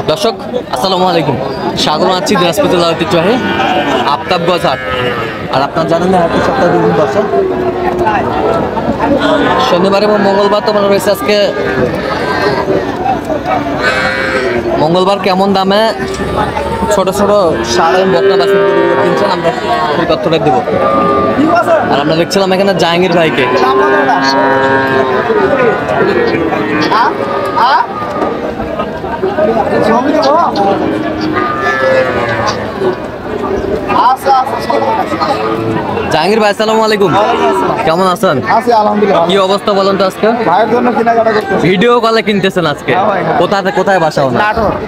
দর্শক আসসালামু আলাইকুম, স্বাগত আছি দিনাজপুর ঐতিহ্যবাহী আফতাবগঞ্জ হাট। আর আপনার জানেন না হাটটি সপ্তাহে 2 দিন বসে, শনিবার এবং মঙ্গলবার। তো মনে রয়েছে আজকে মঙ্গলবার কেমন দামে ছোট ছোট ষাঁড় এবং বকনা বাছুর কিনছেন আমরা সেই তথ্যটা দেবো। আর আমরা দেখছিলাম এখানে জাহাঙ্গীর ভাইকে। জাহাঙ্গীর ভাই আসসালামু আলাইকুম, কেমন আছেন? কি অবস্থা বলেন তো আজকে? ভিডিও কলে কিনতেছেন আজকে? কোথায় বাসা?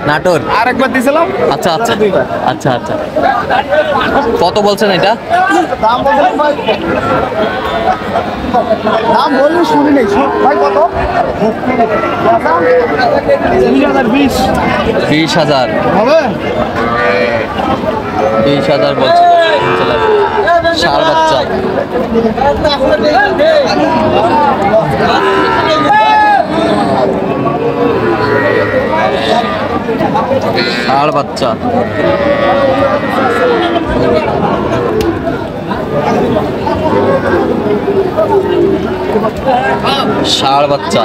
নাটোর। আরেকবার দিছিলাম। আচ্ছা আচ্ছা আচ্ছা আচ্ছা, কত বলছেন এটা? দাম বললি শুনি নেই ভাই, কত? 20,000 হবে? 20,000 বলছে। ষাঁড় বাচ্চা ষাঁড় বাচ্চা ষাঁড় বাচ্চা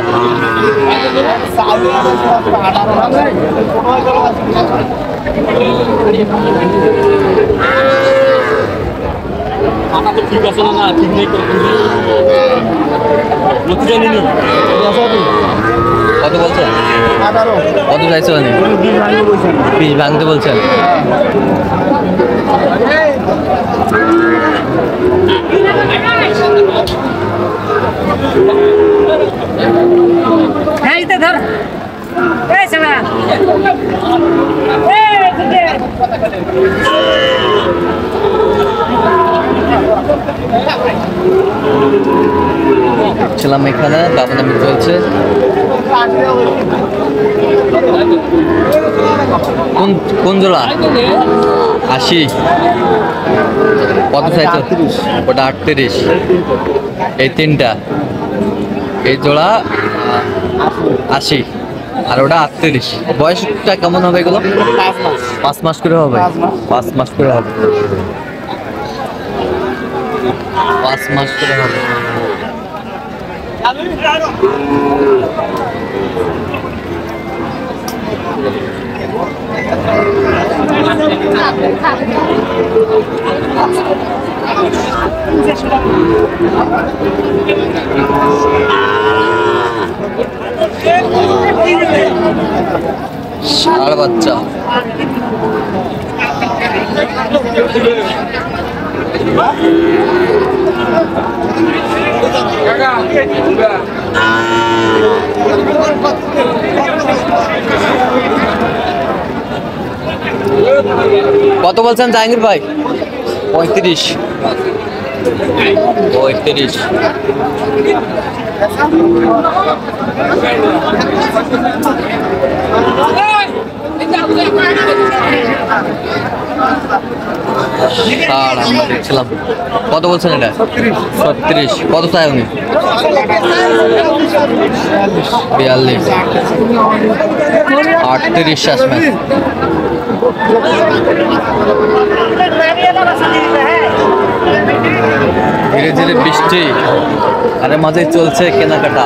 ঠিক আছে না? ঠিক নেই, কত বলছেন? কত চাইছে? 20 ভাঙতে বলছেন। ধর ছিলাম এখানে, দামাদামি চলছে। কোন জোড়া? 80। কত চাইছে? ওটা 38। এই তিনটা, এই জোড়া 80 আর ওটা 38। বয়সটা কেমন হবে এগুলো? 5 মাস করে হবে। 5 মাস করে হবে। 5 মাস করে হবে। ষাঁড় বাচ্চা কত বলছেন জাহাঙ্গীর ভাই? 35। আমরা দেখছিলাম। কত বলছেন এটা? 36। কত চাই উনি? 42। 38 আসবে। ধীরে ধীরে বৃষ্টি আরে মাঝে চলছে কেনাকাটা।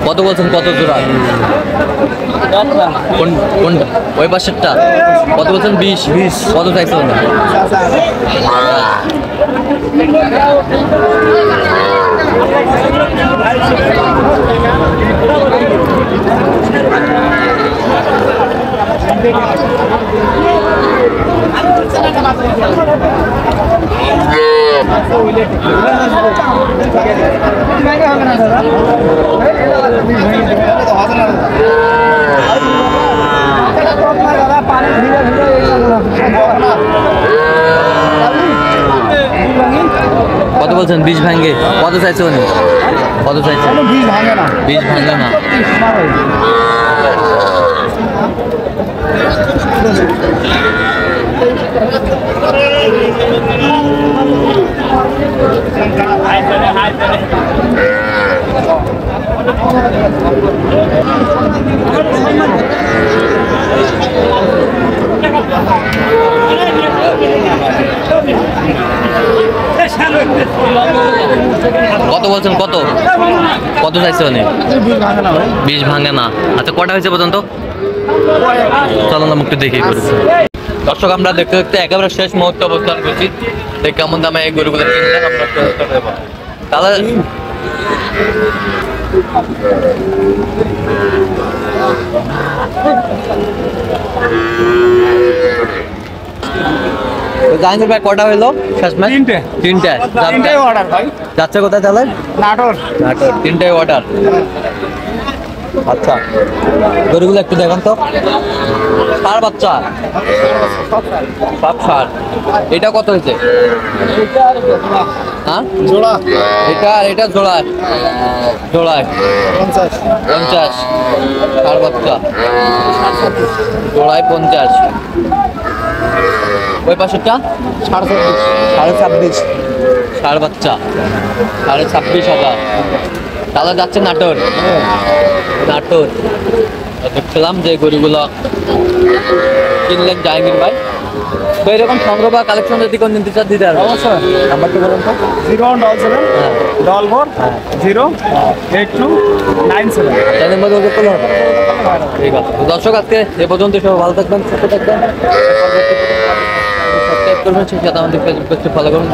কত বলছেন? কত জোড়া? কোনটা? ওই পাশেরটা। কত বলছেন? 20। কত চাইছেন? পানি বলছেন 20 ভাঙে? কত চাইছে উনি? কত চাইছে? কোনো বীজ ভাঙে না। 20 ভাঙে না। কত বলছেন? কত কত চাইছে উনি? বীজ ভাঙে না ভাই। 20 ভাঙে না। আচ্ছা, কটা হয়েছে পর্যন্ত? চলো না মুখটি দেখি করেছে। দর্শক, আমরা দেখতে দেখতে একেবারে শেষ মুহূর্তে অবস্থান করছি। দেখ কেমন দামে এই গরুগুলো কিনলেন আমরা দেবো। তাহলে জাহাঙ্গীর ভাই কটা হইলো শেষ ম্যাচ? তিনটে অর্ডার ভাই। যাচ্ছে কোথায় তাহলে? নাটোর। নাটোর। তিনটাই অর্ডার। আচ্ছা, গরুগুলো একটু দেখেন তো। ষাঁড় বাচ্চা, সব ষাঁড়। এটা কত হয়েছে? হ্যাঁ, জোড়া এটা জোড়ায় 50। 50। ষাঁড় বাচ্চা জোড়ায় 50। ওই পাশেরটা 26.5। ষাঁড় বাচ্চা 26,500। তাহলে যাচ্ছে নাটোর। নাটোর দেখছিলাম যে গরুগুলো কিনলেন জাহাঙ্গীর ভাই। তো এরকম সংগ্রহ বা কালেকশন যদি কোন নিতে চান দিতে পারবেন। অবশ্যই। নাম্বারটি বলুন তো। 017 হ্যাঁ, 44 08297। চ্যানেল মধ্যে যোগ করলে হবে। ঠিক আছে। তো দর্শক, আজকে এ পর্যন্ত। সবাই ভালো থাকবেন, সুস্থ থাকবেন। সাবস্ক্রাইব করবেন, সেই সাথে আমাদের ফেসবুক পেজটি ফলো করুন।